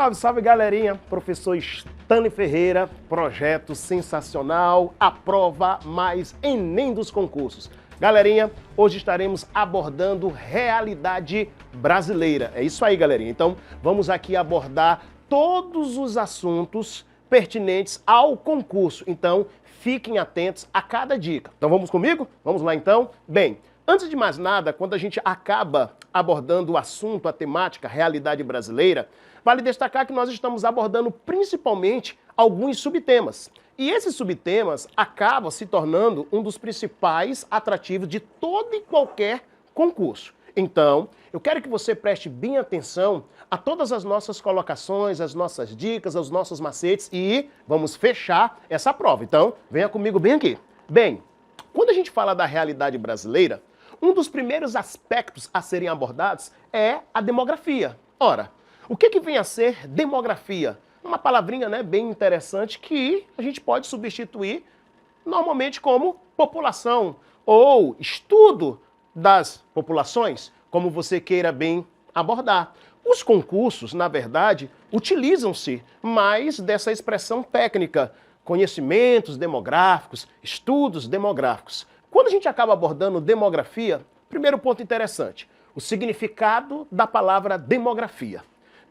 Salve, salve, galerinha! Professor Stanley Ferreira, projeto sensacional, a prova mais Enem dos concursos. Galerinha, hoje estaremos abordando realidade brasileira. É isso aí, galerinha. Então, vamos aqui abordar todos os assuntos pertinentes ao concurso. Então, fiquem atentos a cada dica. Então, vamos comigo? Vamos lá, então? Bem, antes de mais nada, quando a gente acaba abordando o assunto, a temática, realidade brasileira, vale destacar que nós estamos abordando principalmente alguns subtemas. E esses subtemas acabam se tornando um dos principais atrativos de todo e qualquer concurso. Então, eu quero que você preste bem atenção a todas as nossas colocações, as nossas dicas, os nossos macetes e vamos fechar essa prova. Então, venha comigo bem aqui. Bem, quando a gente fala da realidade brasileira, um dos primeiros aspectos a serem abordados é a demografia. Ora, o que vem a ser demografia? Uma palavrinha, né, bem interessante que a gente pode substituir normalmente como população ou estudo das populações, como você queira bem abordar. Os concursos, na verdade, utilizam-se mais dessa expressão técnica, conhecimentos demográficos, estudos demográficos. Quando a gente acaba abordando demografia, primeiro ponto interessante, o significado da palavra demografia.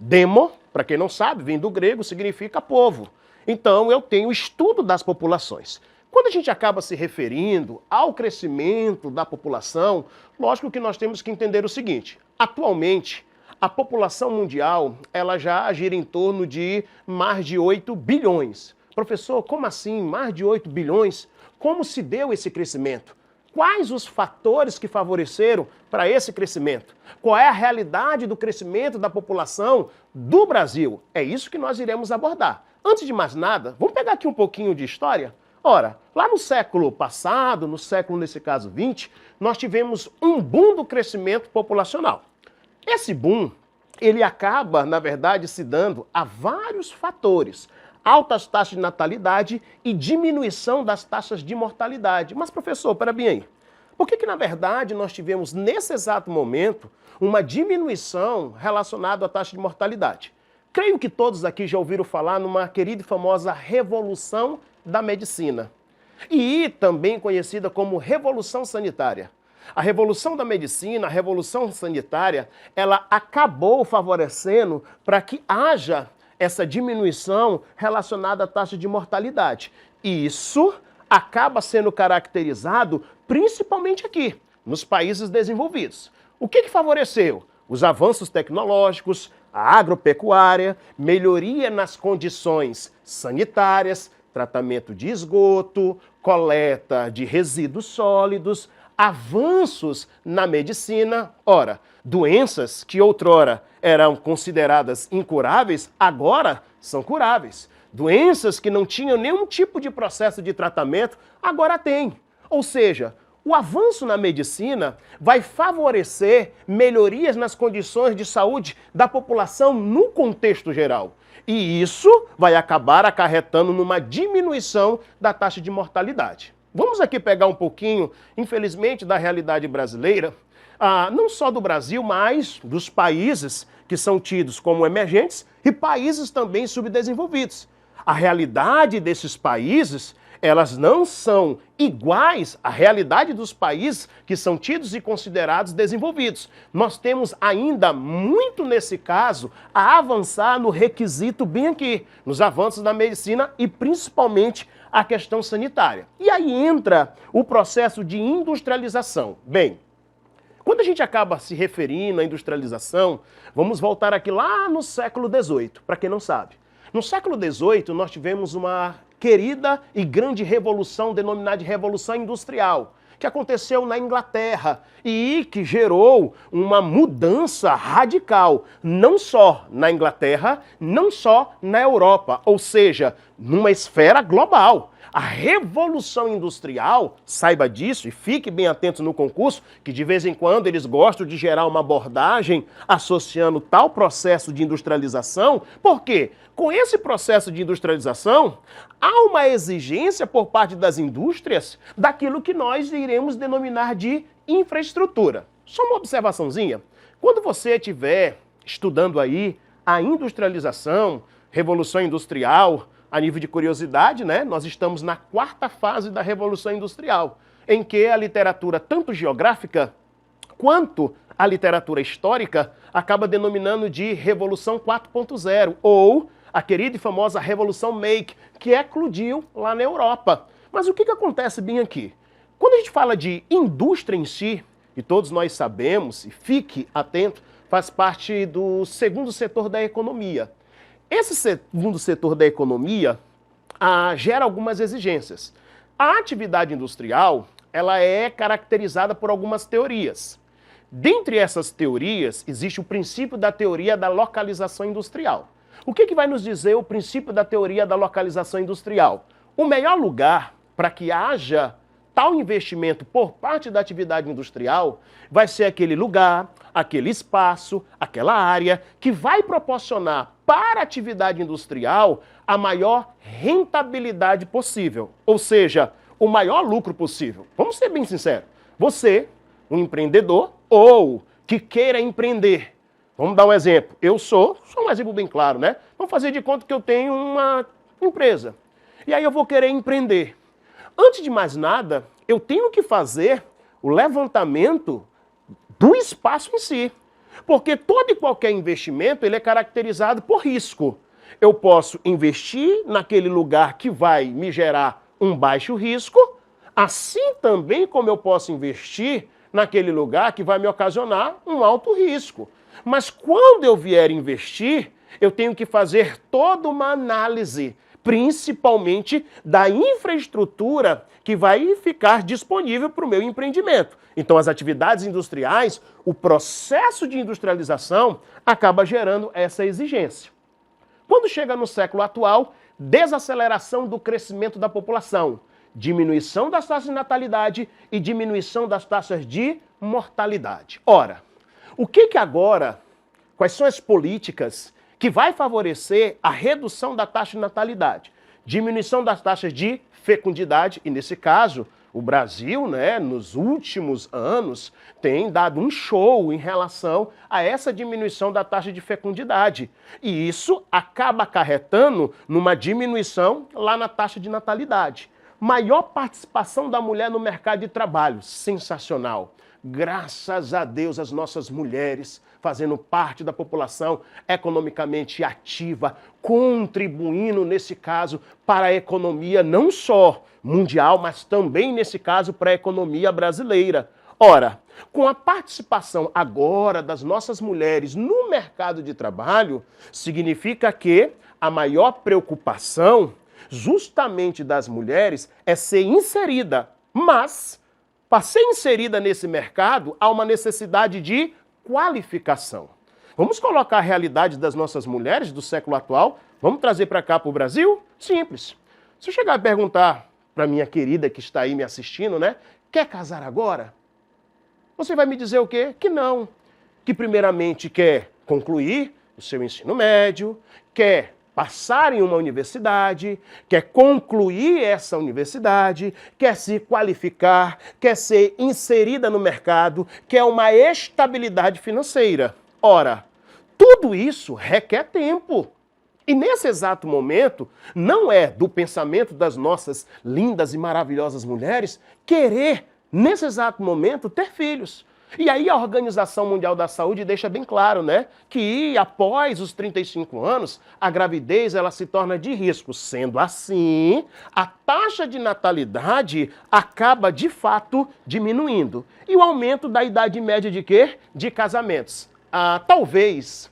Demo, para quem não sabe, vem do grego, significa povo. Então, eu tenho estudo das populações. Quando a gente acaba se referindo ao crescimento da população, lógico que nós temos que entender o seguinte. Atualmente, a população mundial, ela já gira em torno de mais de 8 bilhões. Professor, como assim mais de 8 bilhões? Como se deu esse crescimento? Quais os fatores que favoreceram para esse crescimento? Qual é a realidade do crescimento da população do Brasil? É isso que nós iremos abordar. Antes de mais nada, vamos pegar aqui um pouquinho de história? Ora, lá no século passado, no século, nesse caso, 20, nós tivemos um boom do crescimento populacional. Esse boom, ele acaba, na verdade, se dando a vários fatores. Altas taxas de natalidade e diminuição das taxas de mortalidade. Mas, professor, pera bem aí. Por que na verdade, nós tivemos, nesse exato momento, uma diminuição relacionada à taxa de mortalidade? Creio que todos aqui já ouviram falar numa querida e famosa revolução da medicina. E também conhecida como revolução sanitária. A revolução da medicina, a revolução sanitária, ela acabou favorecendo para que haja essa diminuição relacionada à taxa de mortalidade. E isso acaba sendo caracterizado principalmente aqui, nos países desenvolvidos. O que favoreceu? Os avanços tecnológicos, a agropecuária, melhoria nas condições sanitárias, tratamento de esgoto, coleta de resíduos sólidos, avanços na medicina. Ora, doenças que outrora eram consideradas incuráveis, agora são curáveis. Doenças que não tinham nenhum tipo de processo de tratamento, agora tem. Ou seja, o avanço na medicina vai favorecer melhorias nas condições de saúde da população no contexto geral. E isso vai acabar acarretando numa diminuição da taxa de mortalidade. Vamos aqui pegar um pouquinho, infelizmente, da realidade brasileira, não só do Brasil, mas dos países que são tidos como emergentes e países também subdesenvolvidos. A realidade desses países, elas não são iguais à realidade dos países que são tidos e considerados desenvolvidos. Nós temos ainda muito, nesse caso, a avançar no requisito bem aqui, nos avanços da medicina e principalmente a questão sanitária. E aí entra o processo de industrialização. Bem, quando a gente acaba se referindo à industrialização, vamos voltar aqui lá no século XVIII, para quem não sabe. No século XVIII, nós tivemos uma querida e grande revolução, denominada de Revolução Industrial, que aconteceu na Inglaterra e que gerou uma mudança radical, não só na Inglaterra, não só na Europa, ou seja, numa esfera global. A Revolução Industrial, saiba disso e fique bem atento no concurso, que de vez em quando eles gostam de gerar uma abordagem associando tal processo de industrialização, porque com esse processo de industrialização, há uma exigência por parte das indústrias daquilo que nós iremos denominar de infraestrutura. Só uma observaçãozinha. Quando você estiver estudando aí a industrialização, revolução industrial, a nível de curiosidade, né? Nós estamos na 4ª fase da Revolução Industrial, em que a literatura, tanto geográfica quanto a literatura histórica, acaba denominando de Revolução 4.0, ou a querida e famosa Revolução Make, que eclodiu lá na Europa. Mas o que acontece bem aqui? Quando a gente fala de indústria em si, e todos nós sabemos, e fique atento, faz parte do segundo setor da economia. Esse segundo setor da economia gera algumas exigências. A atividade industrial, ela é caracterizada por algumas teorias. Dentre essas teorias, existe o princípio da teoria da localização industrial. O que vai nos dizer o princípio da teoria da localização industrial? O melhor lugar para que haja tal investimento por parte da atividade industrial vai ser aquele lugar, aquele espaço, aquela área que vai proporcionar para a atividade industrial a maior rentabilidade possível, ou seja, o maior lucro possível. Vamos ser bem sinceros. Você, um empreendedor ou que queira empreender, vamos dar um exemplo. Eu sou um exemplo bem claro, né? Vamos fazer de conta que eu tenho uma empresa. E aí eu vou querer empreender. Antes de mais nada, eu tenho que fazer o levantamento do espaço em si. Porque todo e qualquer investimento ele é caracterizado por risco. Eu posso investir naquele lugar que vai me gerar um baixo risco, assim também como eu posso investir naquele lugar que vai me ocasionar um alto risco. Mas quando eu vier investir, eu tenho que fazer toda uma análise, principalmente da infraestrutura que vai ficar disponível para o meu empreendimento. Então, as atividades industriais, o processo de industrialização acaba gerando essa exigência. Quando chega no século atual, desaceleração do crescimento da população, diminuição das taxas de natalidade e diminuição das taxas de mortalidade. Ora, o que agora, quais são as políticas que vai favorecer a redução da taxa de natalidade? Diminuição das taxas de fecundidade, e nesse caso, o Brasil, né, nos últimos anos, tem dado um show em relação a essa diminuição da taxa de fecundidade. E isso acaba acarretando numa diminuição lá na taxa de natalidade. Maior participação da mulher no mercado de trabalho, sensacional. Graças a Deus, as nossas mulheres fazendo parte da população economicamente ativa, contribuindo, nesse caso, para a economia não só mundial, mas também, nesse caso, para a economia brasileira. Ora, com a participação agora das nossas mulheres no mercado de trabalho, significa que a maior preocupação justamente das mulheres é ser inserida, mas para ser inserida nesse mercado, há uma necessidade de qualificação. Vamos colocar a realidade das nossas mulheres do século atual, vamos trazer para cá, para o Brasil? Simples. Se eu chegar a perguntar para minha querida que está aí me assistindo, né? Quer casar agora? Você vai me dizer o quê? Que não. Que primeiramente quer concluir o seu ensino médio, quer passar em uma universidade, quer concluir essa universidade, quer se qualificar, quer ser inserida no mercado, quer uma estabilidade financeira. Ora, tudo isso requer tempo. E nesse exato momento, não é do pensamento das nossas lindas e maravilhosas mulheres querer, nesse exato momento, ter filhos. E aí a Organização Mundial da Saúde deixa bem claro, né, que após os 35 anos, a gravidez ela se torna de risco. Sendo assim, a taxa de natalidade acaba, de fato, diminuindo. E o aumento da idade média de quê? De casamentos. Talvez,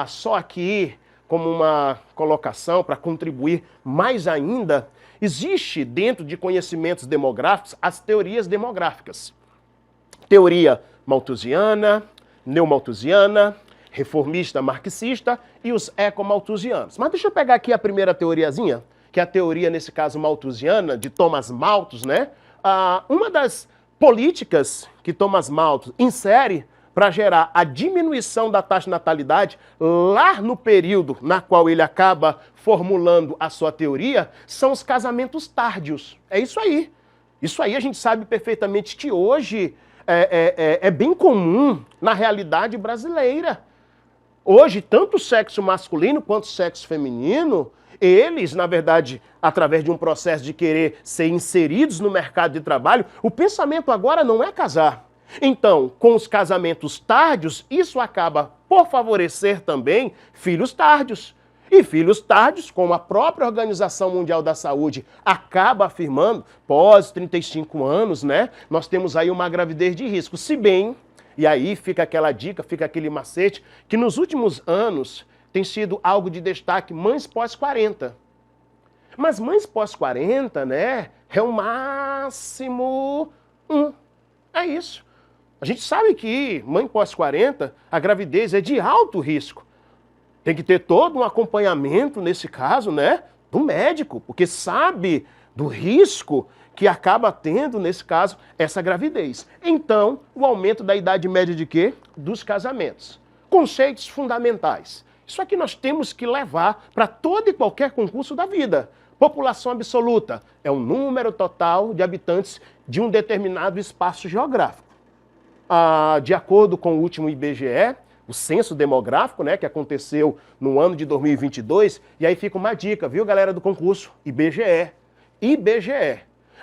só aqui, como uma colocação para contribuir mais ainda, existe dentro de conhecimentos demográficos as teorias demográficas. Teoria malthusiana, neomalthusiana, reformista marxista e os ecomalthusianos. Mas deixa eu pegar aqui a primeira teoriazinha, que é a teoria, nesse caso, malthusiana, de Thomas Malthus, né? Uma das políticas que Thomas Malthus insere para gerar a diminuição da taxa de natalidade lá no período na qual ele acaba formulando a sua teoria, são os casamentos tárdios. É isso aí. Isso aí a gente sabe perfeitamente que hoje é bem comum na realidade brasileira. Hoje, tanto o sexo masculino quanto o sexo feminino, eles, na verdade, através de um processo de querer ser inseridos no mercado de trabalho, o pensamento agora não é casar. Então, com os casamentos tardios, isso acaba por favorecer também filhos tardios. E filhos tardios, como a própria Organização Mundial da Saúde acaba afirmando, pós 35 anos, né? Nós temos aí uma gravidez de risco. Se bem, e aí fica aquela dica, fica aquele macete, que nos últimos anos tem sido algo de destaque mães pós-40. Mas mães pós-40, né? É o máximo É isso. A gente sabe que mãe pós-40, a gravidez é de alto risco. Tem que ter todo um acompanhamento, nesse caso, né, do médico, porque sabe do risco que acaba tendo, nesse caso, essa gravidez. Então, o aumento da idade média de quê? Dos casamentos. Conceitos fundamentais. Isso aqui nós temos que levar para todo e qualquer concurso da vida. População absoluta é o número total de habitantes de um determinado espaço geográfico. De acordo com o último IBGE, o censo demográfico, né, que aconteceu no ano de 2022, e aí fica uma dica, viu, galera do concurso? IBGE. IBGE.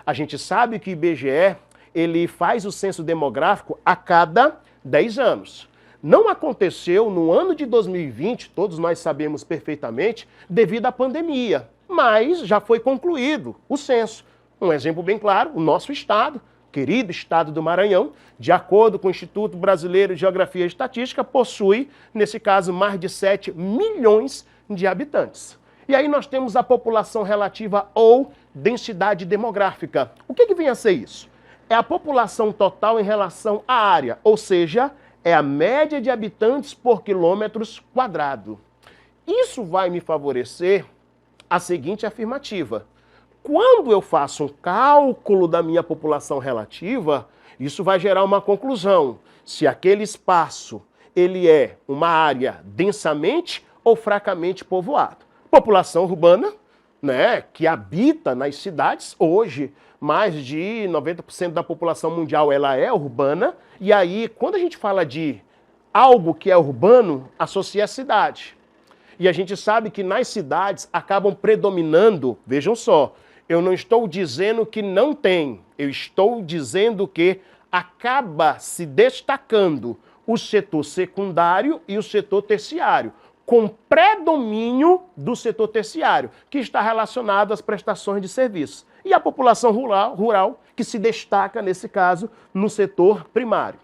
A gente sabe que o IBGE, ele faz o censo demográfico a cada 10 anos. Não aconteceu no ano de 2020, todos nós sabemos perfeitamente, devido à pandemia, mas já foi concluído o censo. Um exemplo bem claro, o nosso estado, querido estado do Maranhão, de acordo com o Instituto Brasileiro de Geografia e Estatística, possui, nesse caso, mais de 7 milhões de habitantes. E aí nós temos a população relativa ou densidade demográfica. O que vem a ser isso? É a população total em relação à área, ou seja, é a média de habitantes por quilômetros quadrado. Isso vai me favorecer a seguinte afirmativa. Quando eu faço um cálculo da minha população relativa, isso vai gerar uma conclusão. Se aquele espaço ele é uma área densamente ou fracamente povoado. População urbana, né, que habita nas cidades, hoje mais de 90% da população mundial ela é urbana, e aí quando a gente fala de algo que é urbano, associa a cidade. E a gente sabe que nas cidades acabam predominando, vejam só, eu não estou dizendo que não tem, eu estou dizendo que acaba se destacando o setor secundário e o setor terciário, com predomínio do setor terciário, que está relacionado às prestações de serviços. E a população rural que se destaca, nesse caso, no setor primário.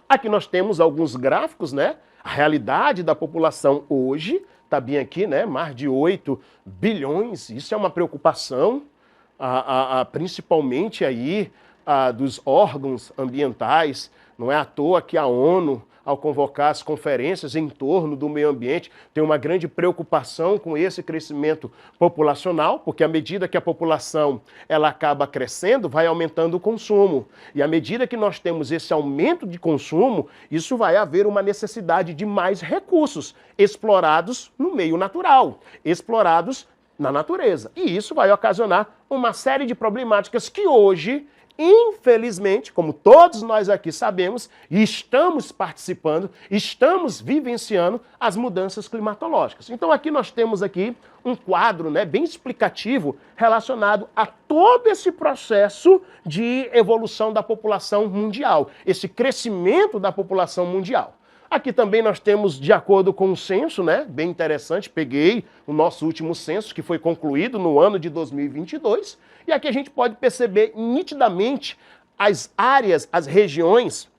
Aqui nós temos alguns gráficos, né? A realidade da população hoje, está bem aqui, né? Mais de 8 bilhões, isso é uma preocupação, principalmente aí dos órgãos ambientais. Não é à toa que a ONU, ao convocar as conferências em torno do meio ambiente, tem uma grande preocupação com esse crescimento populacional, porque à medida que a população ela acaba crescendo, vai aumentando o consumo. E à medida que nós temos esse aumento de consumo, isso vai haver uma necessidade de mais recursos explorados no meio natural, explorados na natureza. E isso vai ocasionar uma série de problemáticas que hoje, infelizmente, como todos nós aqui sabemos, e estamos participando, estamos vivenciando as mudanças climatológicas. Então aqui nós temos aqui um quadro, né, bem explicativo relacionado a todo esse processo de evolução da população mundial, esse crescimento da população mundial. Aqui também nós temos, de acordo com o censo, né, bem interessante, peguei o nosso último censo, que foi concluído no ano de 2022, e aqui a gente pode perceber nitidamente as áreas, as regiões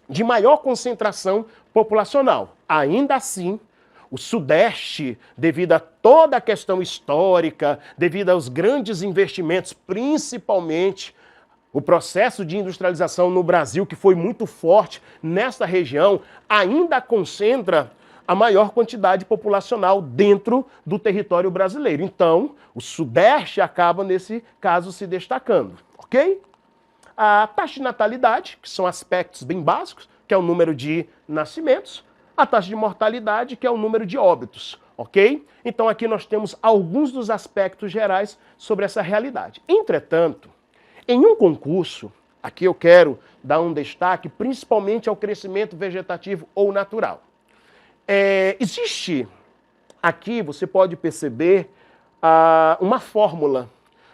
de maior concentração populacional. Ainda assim, o Sudeste, devido a toda a questão histórica, devido aos grandes investimentos, principalmente o processo de industrialização no Brasil, que foi muito forte nesta região, ainda concentra a maior quantidade populacional dentro do território brasileiro. Então, o Sudeste acaba, nesse caso, se destacando, ok? A taxa de natalidade, que são aspectos bem básicos, que é o número de nascimentos, a taxa de mortalidade, que é o número de óbitos, ok? Então, aqui nós temos alguns dos aspectos gerais sobre essa realidade. Entretanto, em um concurso, aqui eu quero dar um destaque principalmente ao crescimento vegetativo ou natural. Existe aqui, você pode perceber, uma fórmula.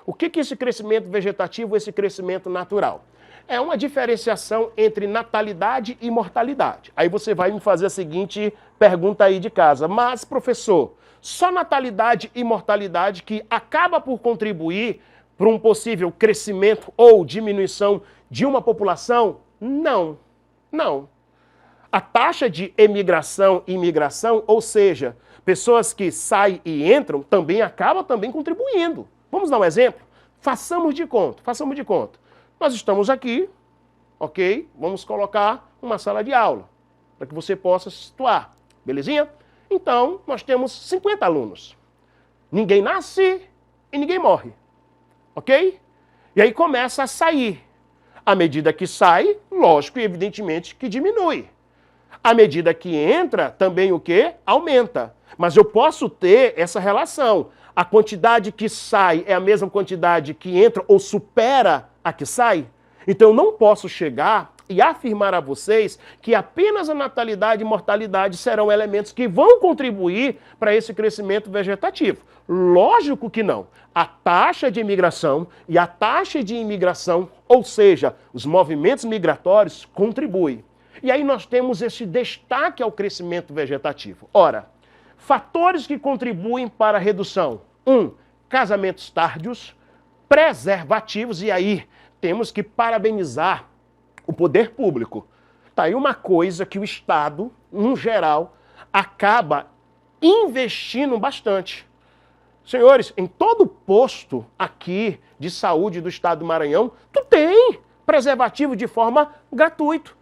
O que é esse crescimento vegetativo, esse crescimento natural? É uma diferenciação entre natalidade e mortalidade. Aí você vai me fazer a seguinte pergunta aí de casa. Mas, professor, só natalidade e mortalidade que acaba por contribuir para um possível crescimento ou diminuição de uma população? Não, não. A taxa de emigração e imigração, ou seja, pessoas que saem e entram, também acaba contribuindo. Vamos dar um exemplo? Façamos de conta. Nós estamos aqui, ok? Vamos colocar uma sala de aula, para que você possa se situar, belezinha? Então, nós temos 50 alunos. Ninguém nasce e ninguém morre, ok? E aí começa a sair. À medida que sai, lógico e evidentemente que diminui. À medida que entra, também o quê? Aumenta. Mas eu posso ter essa relação. A quantidade que sai é a mesma quantidade que entra ou supera a que sai? Então eu não posso chegar e afirmar a vocês que apenas a natalidade e mortalidade serão elementos que vão contribuir para esse crescimento vegetativo. Lógico que não. A taxa de imigração e a taxa de imigração, ou seja, os movimentos migratórios, contribuem. E aí nós temos esse destaque ao crescimento vegetativo. Ora, fatores que contribuem para a redução. 1. Casamentos tárdios, preservativos, e aí temos que parabenizar o poder público. Tá aí uma coisa que o Estado, no geral, acaba investindo bastante. Senhores, em todo posto aqui de saúde do Estado do Maranhão, tu tem preservativo de forma gratuita.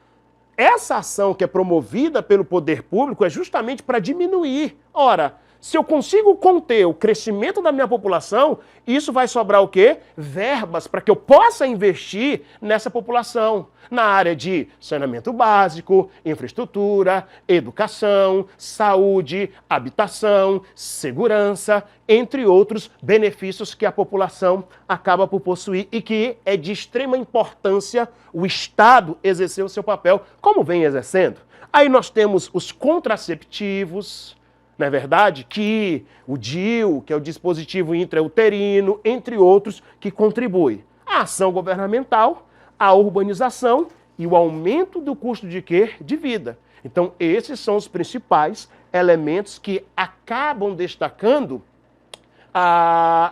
Essa ação que é promovida pelo poder público é justamente para diminuir. Ora, se eu consigo conter o crescimento da minha população, isso vai sobrar o quê? Verbas para que eu possa investir nessa população. Na área de saneamento básico, infraestrutura, educação, saúde, habitação, segurança, entre outros benefícios que a população acaba por possuir e que é de extrema importância o Estado exercer o seu papel, como vem exercendo. Aí nós temos os contraceptivos, não é verdade? Que o DIU, que é o dispositivo intrauterino, entre outros, que contribui. A ação governamental, a urbanização e o aumento do custo de quê? De vida. Então, esses são os principais elementos que acabam destacando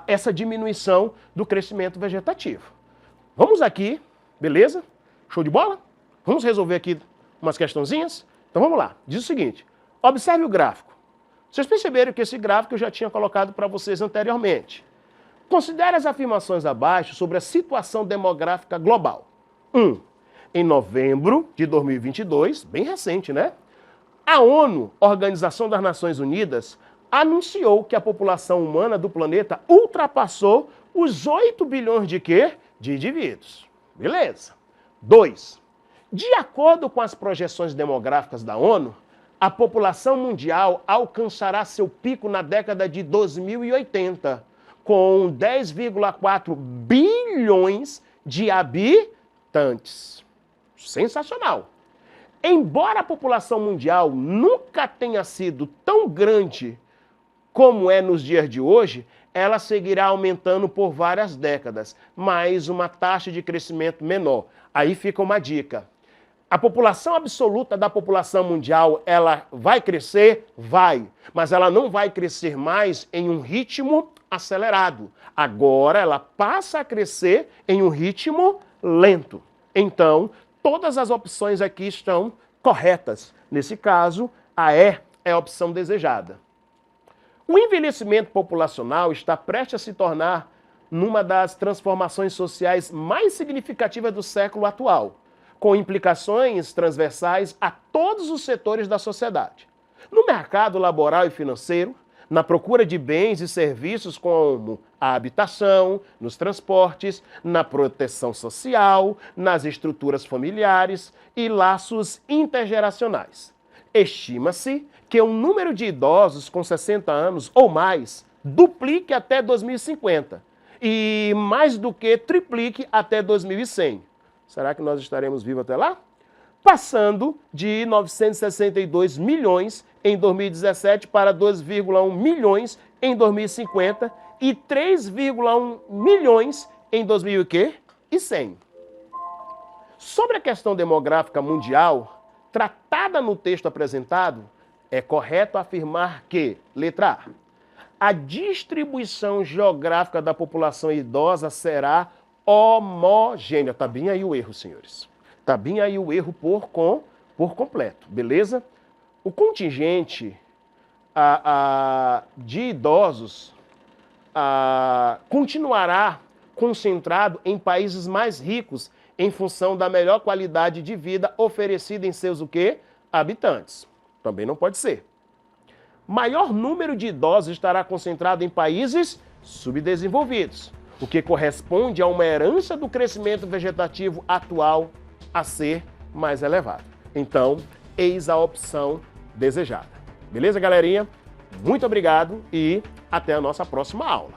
essa diminuição do crescimento vegetativo. Vamos aqui, beleza? Show de bola? Vamos resolver aqui umas questãozinhas? Então vamos lá. Diz o seguinte, observe o gráfico. Vocês perceberam que esse gráfico eu já tinha colocado para vocês anteriormente. Considere as afirmações abaixo sobre a situação demográfica global. 1. Em novembro de 2022, bem recente, né? A ONU, Organização das Nações Unidas, anunciou que a população humana do planeta ultrapassou os 8 bilhões de quê? De indivíduos. Beleza. 2. De acordo com as projeções demográficas da ONU, a população mundial alcançará seu pico na década de 2080, com 10,4 bilhões de habitantes. Sensacional! Embora a população mundial nunca tenha sido tão grande como é nos dias de hoje, ela seguirá aumentando por várias décadas, mas uma taxa de crescimento menor. Aí fica uma dica. A população absoluta da população mundial, ela vai crescer? Vai. Mas ela não vai crescer mais em um ritmo acelerado. Agora ela passa a crescer em um ritmo lento. Então, todas as opções aqui estão corretas. Nesse caso, a E é a opção desejada. O envelhecimento populacional está prestes a se tornar numa das transformações sociais mais significativas do século atual, com implicações transversais a todos os setores da sociedade. No mercado laboral e financeiro, na procura de bens e serviços como a habitação, nos transportes, na proteção social, nas estruturas familiares e laços intergeracionais. Estima-se que o número de idosos com 60 anos ou mais duplique até 2050 e mais do que triplique até 2100. Será que nós estaremos vivos até lá? passando de 962 milhões em 2017 para 2,1 milhões em 2050 e 3,1 milhões em 2100. Sobre a questão demográfica mundial, tratada no texto apresentado, é correto afirmar que, letra A, a distribuição geográfica da população idosa será homogênea. Tá bem aí o erro, senhores. Tá bem aí o erro por completo, beleza? O contingente de idosos continuará concentrado em países mais ricos em função da melhor qualidade de vida oferecida em seus o quê? Habitantes. Também não pode ser. Maior número de idosos estará concentrado em países subdesenvolvidos, o que corresponde a uma herança do crescimento vegetativo atual a ser mais elevado. Então, eis a opção desejada. Beleza, galerinha? Muito obrigado e até a nossa próxima aula.